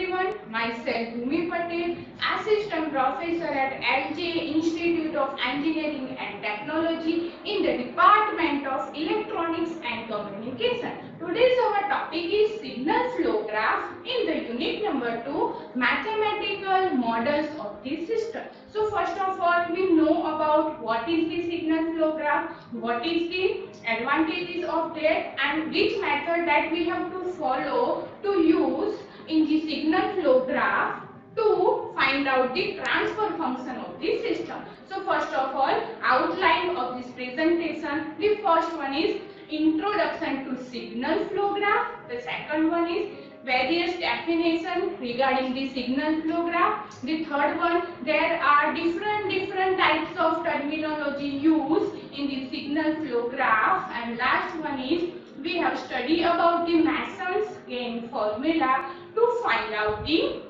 everyone, myself Bhumi Patel, Assistant Professor at LJ Institute of Engineering and Technology in the Department of Electronics and Communication. Today's our topic is signal flow graph in the unit number 2, mathematical models of the system. So first of all, we know about what is the signal flow graph, what is the advantages of that, and which method that we have to follow to use in the signal flow graph to find out the transfer function of the system. So first of all, outline of this presentation. The first one is introduction to signal flow graph. The second one is various definition regarding the signal flow graph. The third one, there are different types of terminology used in the signal flow graph. And last one is we have studied about the Mason's gain formula to find out the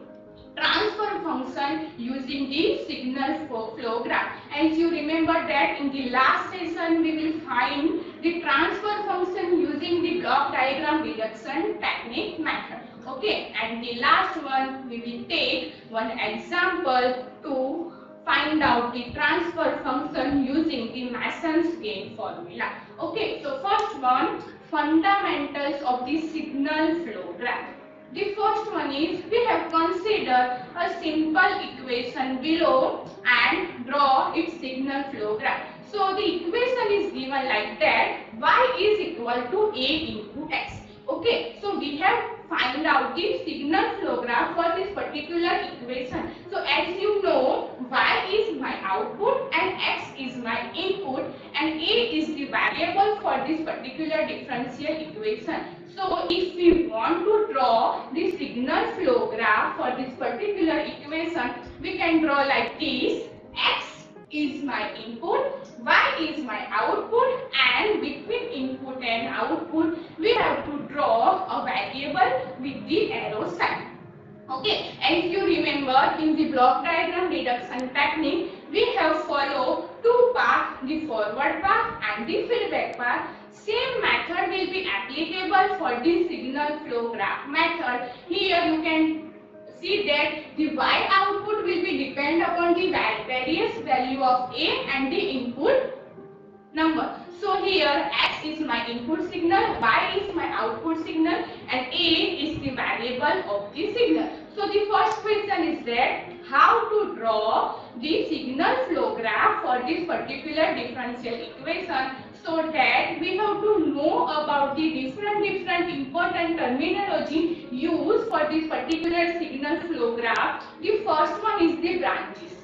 transfer function using the signal flow graph. As you remember that in the last session we will find the transfer function using the block diagram reduction technique method. Okay, and the last one we will take one example to find out the transfer function using the Mason's gain formula. Okay, so first one, fundamentals of the signal flow graph. The first one is we have considered a simple equation below and draw its signal flow graph. So the equation is given like that, y is equal to a into x. Okay, so we have find out the signal flow graph for this particular equation. So as you know, y is my output and x is my input and a is the variable for this particular differential equation. So if we want to draw the signal flow graph for this particular equation, we can draw like this. X is my input, y is my output, and between input and output we have to draw a variable with the arrow sign. Okay, as you remember in the block diagram reduction technique, we have followed two paths, the forward path and the feedback path. Same method will be applicable for the signal flow graph method. Here you can see that the y output will be depend upon the various value of a and the input number. So here x is my input signal, y is my output signal, and a is the variable of the signal. So the first question is that how to draw the signal flow graph for this particular differential equation. So that we have to know about the different important terminology used for this particular signal flow graph. The first one is the branches.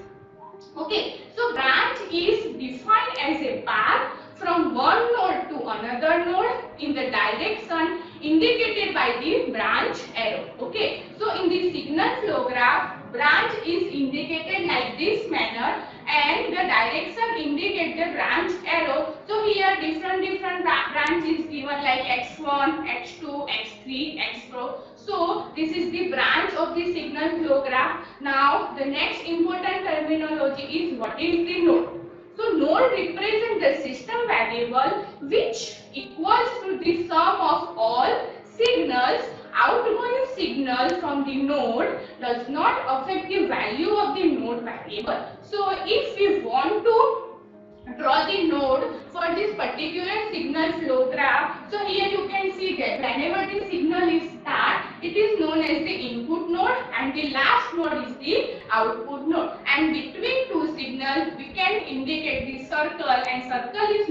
Okay, so branch is defined as a path from one node to another node in the direction indicated by the branch arrow. Okay, so in the signal flow graph, branch is indicated like this manner and the direction indicate the branch arrow. So here different branches given like x1, x2, x3, x4. So this is the branch of the signal flow graph. Now the next important terminology is what is the node. So node represents the system variable which equals to the sum of all signals. Outgoing signal from the node does not affect the value of the node variable. So if we want to draw the node for this particular signal flow graph, so here you can see that whenever the signal is start, it is known as the input node and the last node is the output node, and between two signals we can indicate the circle, and circle is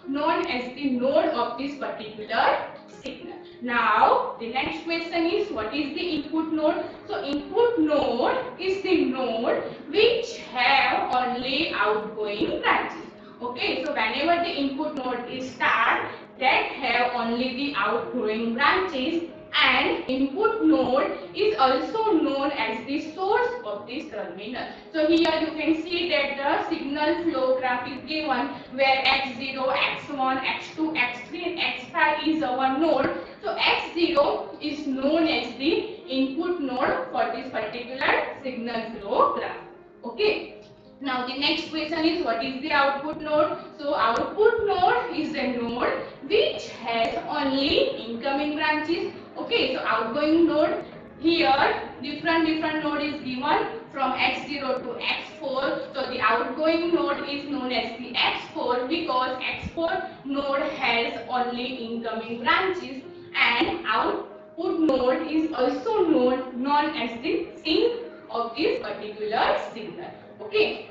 known as the node of this particular signal. Now the next question is what is the input node? So input node is the node which have only outgoing branches. Okay, so whenever the input node is start, that have only the outgoing branches, and input node is also known as the source of this terminal. So here you can see that the signal flow graph is given where x0, x1, x2, x3 and x5 is our node. So x0 is known as the input node for this particular signal flow graph. Okay. Now the next question is what is the output node? So output node is a node which has only incoming branches. Okay, so outgoing node here different node is given from x0 to x4. So the outgoing node is known as the x4 because x4 node has only incoming branches, and output node is also known as the sink of this particular signal. Okay.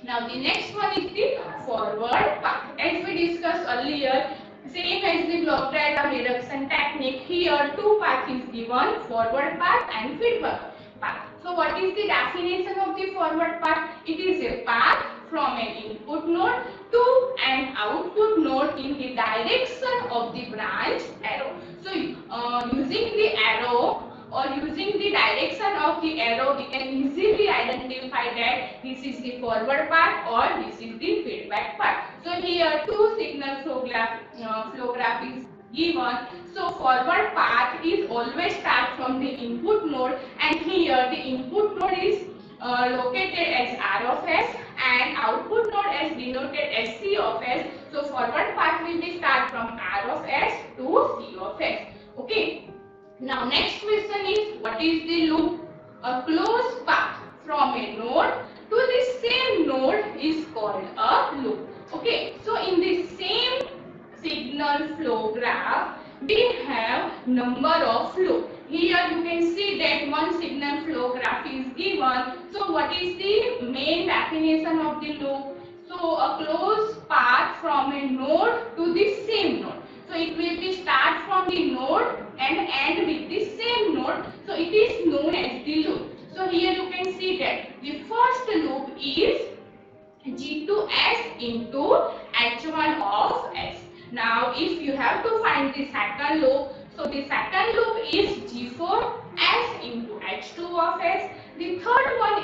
Now the next one is the forward path. As we discussed earlier, same as the block diagram reduction technique, here two paths is given, forward path and feedback path. So what is the definition of the forward path? It is a path from an input node to an output node in the direction of the branch arrow. So using the arrow or using the direction of the arrow, we can easily identify that this is the forward path or this is the feedback path. So here two signal flow graph is given. So forward path is always start from the input node, and here the input node is located as R of S and output node as denoted as C of S. So forward path will be start from R of S to C of S. Okay. Now next question is, what is the loop? A closed path from a node to the same node is called a loop. Okay, so in the same signal flow graph, we have number of loop. Here you can see that one signal flow graph is given. So what is the main definition of the loop? So a closed path from a node to the same node. So it will be start from the node and end with the same node. So it is known as the loop. So here you can see that the first loop is G2S into H1 of S. Now if you have to find the second loop, so the second loop is G4S into H2 of S. The third one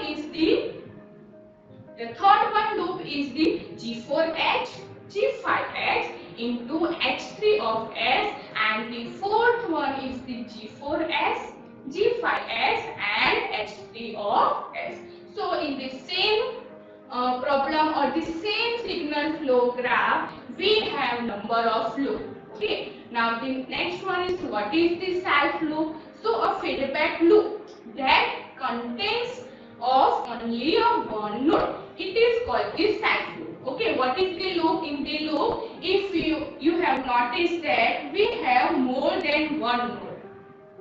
loop is the G4H, G5H into H3 of S, and the fourth one is the G4S, G5S and H3 of S. So in the same problem or the same signal flow graph, we have number of loop. Okay. Now the next one is, what is the self loop? So a feedback loop that contains of only a one node. It is called the self loop. Okay, what is the loop? In the loop, if you have noticed that we have more than one node.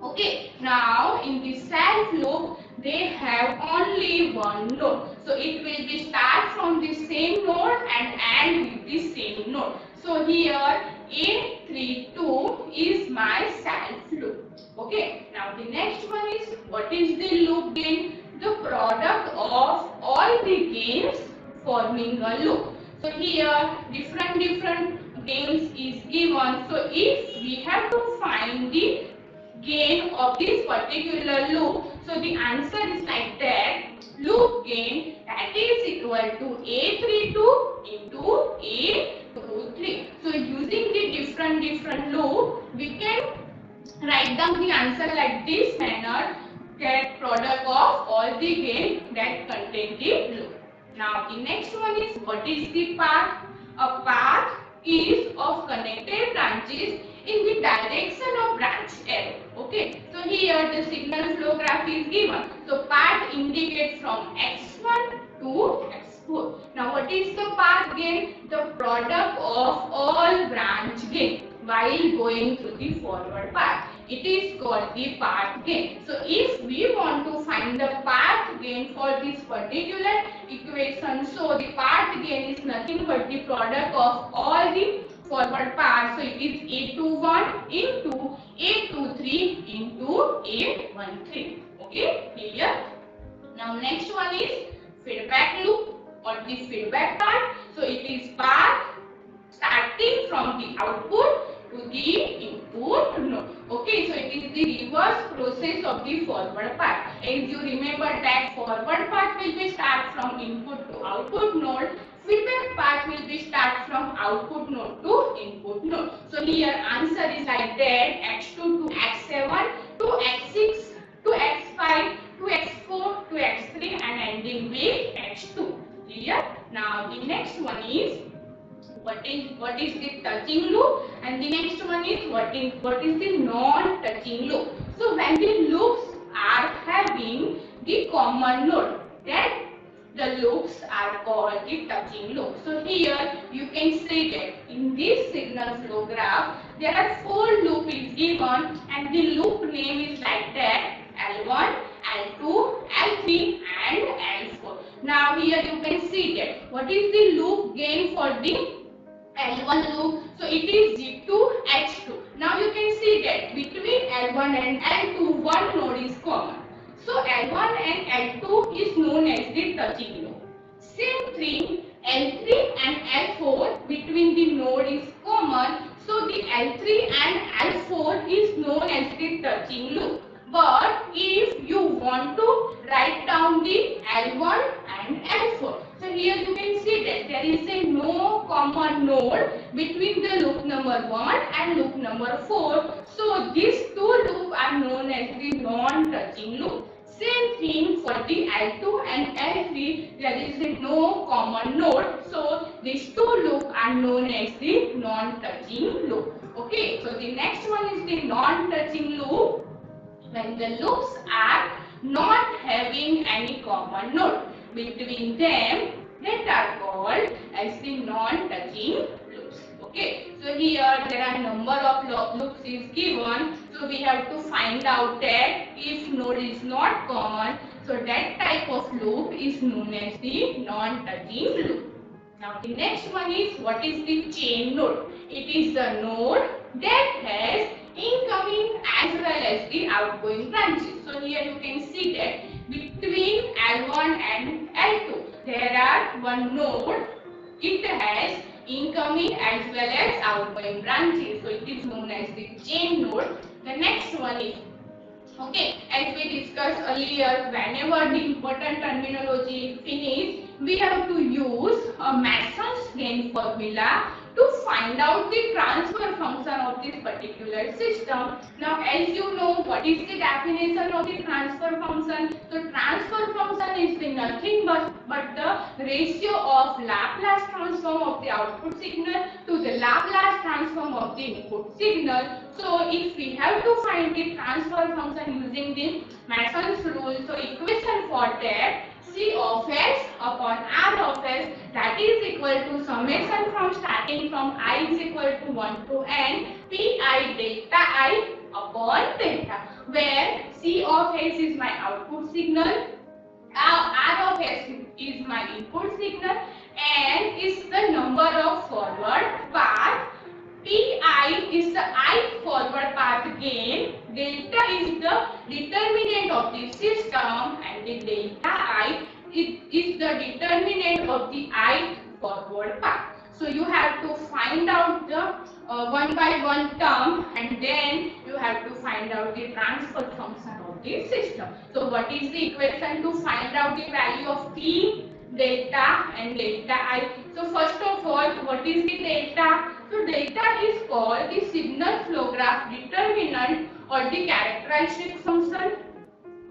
Okay, now in the self loop, they have only one node. So it will be start from the same node and end with the same node. So here A32 is my self loop. Okay, now the next one is, what is the loop gain? The product of all the gains forming a loop. So here different gains is given. So if we have to find the gain of this particular loop, so the answer is like that. Loop gain, that is equal to A32 into A23. So using the different loop, we can write down the answer like this manner, get product of all the gain that contain the loop. Now the next one is, what is the path? A path is of connected branches in the direction of branch arrow. Okay, so here the signal flow graph is given. So path indicates from x1 to x4. Now what is the path gain? The product of all branch gain while going through the forward path. It is called the path gain. So if we want to find the path gain for this particular equation, so the path gain is nothing but the product of all the forward path. So it is A21 into A23 into A13. Okay, clear? Now next one is feedback loop or the feedback path. So it is path starting from the output to the input node. Okay, so it is the reverse process of the forward path. As you remember that forward path will be start from input to output node. Feedback path will be start from output node to input node. So here answer is like that, x2 to x7 to x6 to x5 to x4 to x3 and ending with x2. Clear? Now the next one is, what is the touching loop, and the next one is what is the non-touching loop. So when the loops are having the common node, that the loops are called the touching loop. So here you can see that in this signal flow graph there are 4 loops is given and the loop name is like that: L1, L2, L3 and L4. Now here you can see that what is the loop gain for the L1 loop. So it is G2 H2. Now you can see that between L1 and L2 one node is common. So L1 and L2 is known as the touching node. Same thing, L3 and L4 between the node is common. So the L3 and L4 is known as the touching loop. But if you want to write down the L1 and L4, so here you can see that there is a no common node between the loop number 1 and loop number 4. So these two loops are known as the non-touching loop. Same thing for the L2 and L3, there is a no common node. So these two loops are known as the non-touching loop. Okay, so the next one is the non-touching loop. When the loops are not having any common node between them, that are called as the non-touching loops. Okay, so here there are number of loops is given, so we have to find out that if node is not common, so that type of loop is known as the non-touching loop. Now the next one is, what is the chain node? It is the node that has incoming as well as the outgoing branches. So here you can see that between L1 and L2 there are one node. It has incoming as well as outgoing branches. So it is known as the chain node. The next one is, okay, as we discussed earlier, whenever the important terminology finish, we have to use a Mason's gain formula to find out the transfer function of this particular system. Now, as you know, what is the definition of the transfer function? So, transfer function is the nothing but the ratio of Laplace transform of the output signal to the Laplace transform of the input signal. So, if we have to find the transfer function using the Mason's rule, so equation for that, C of S upon R of S, that is equal to summation from starting from I is equal to 1 to n Pi delta I upon delta, where C of S is my output signal, R of S is my input signal, and is the number of forward path, Pi is the ith forward path gain, delta is the determinant of the system, and the delta I is the determinant of the ith forward path. So you have to find out the one by one term, and then you have to find out the transfer function of the system. So what is the equation to find out the value of P, delta and delta I? So first of all, what is the delta? So delta is called the signal flow graph determinant or the characteristic function.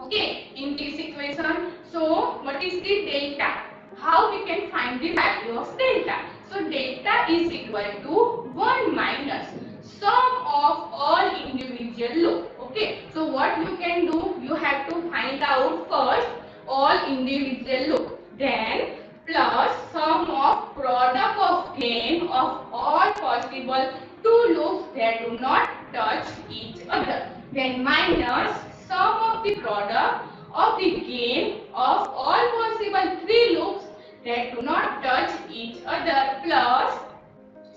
Okay, in this equation. So what is the delta? How we can find the value of delta? So delta is equal to 1 minus sum of all individual loops. Okay, so what you can do? You have to find out first all individual loops, then plus sum of product of gain of all possible two loops that do not touch each other, then minus sum of the product of the gain of all possible three loops that do not touch each other, plus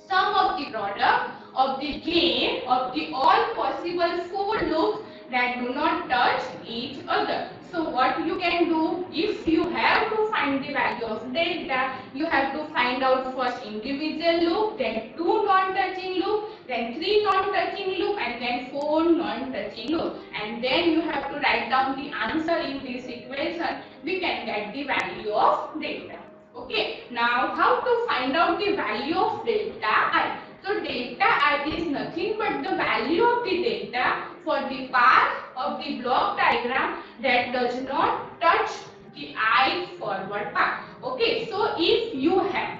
sum of the product of the gain of the all possible four loops that do not touch each other. So what you can do, if you have to find the value of delta, you have to find out first individual loop, then two non-touching loop, then three non-touching loop, and then four non-touching loop, and then you have to write down the answer in this equation. We can get the value of delta. Okay, now how to find out the value of delta I? So delta I is nothing but the value of the delta for the path of the block diagram that does not touch the I forward path. Okay, so if you have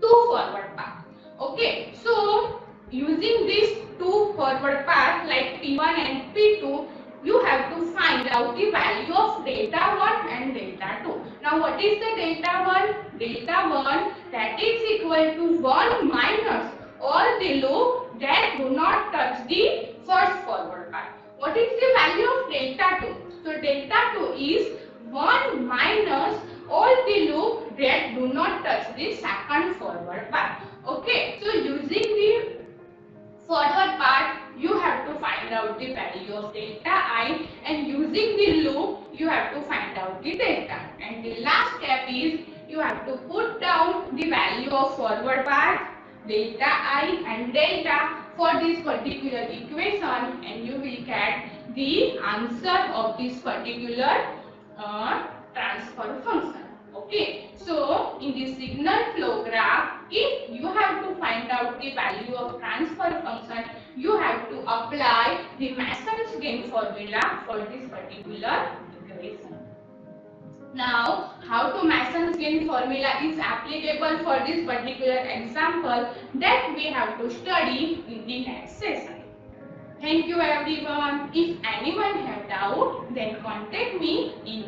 two forward path, okay, so using these two forward paths like P1 and P2, you have to find out the value of delta 1 and delta 2. Now what is the delta 1? Delta 1, that is equal to 1 minus all the loop that do not touch the first forward path. What is the value of delta 2? So delta 2 is 1 minus all the loop that do not touch the second forward path. Okay, so using the forward part, you have to find out the value of delta I, and using the loop you have to find out the delta. And the last step is you have to put down the value of forward path, delta I and delta for this particular equation, and you will get the answer of this particular transfer function. Okay, so in the signal flow graph, if you have to find out the value of transfer function, you have to apply the Mason's gain formula for this particular equation. Now, how to Mason's gain formula is applicable for this particular example, that we have to study in the next session. Thank you everyone. If anyone have doubt, then contact me in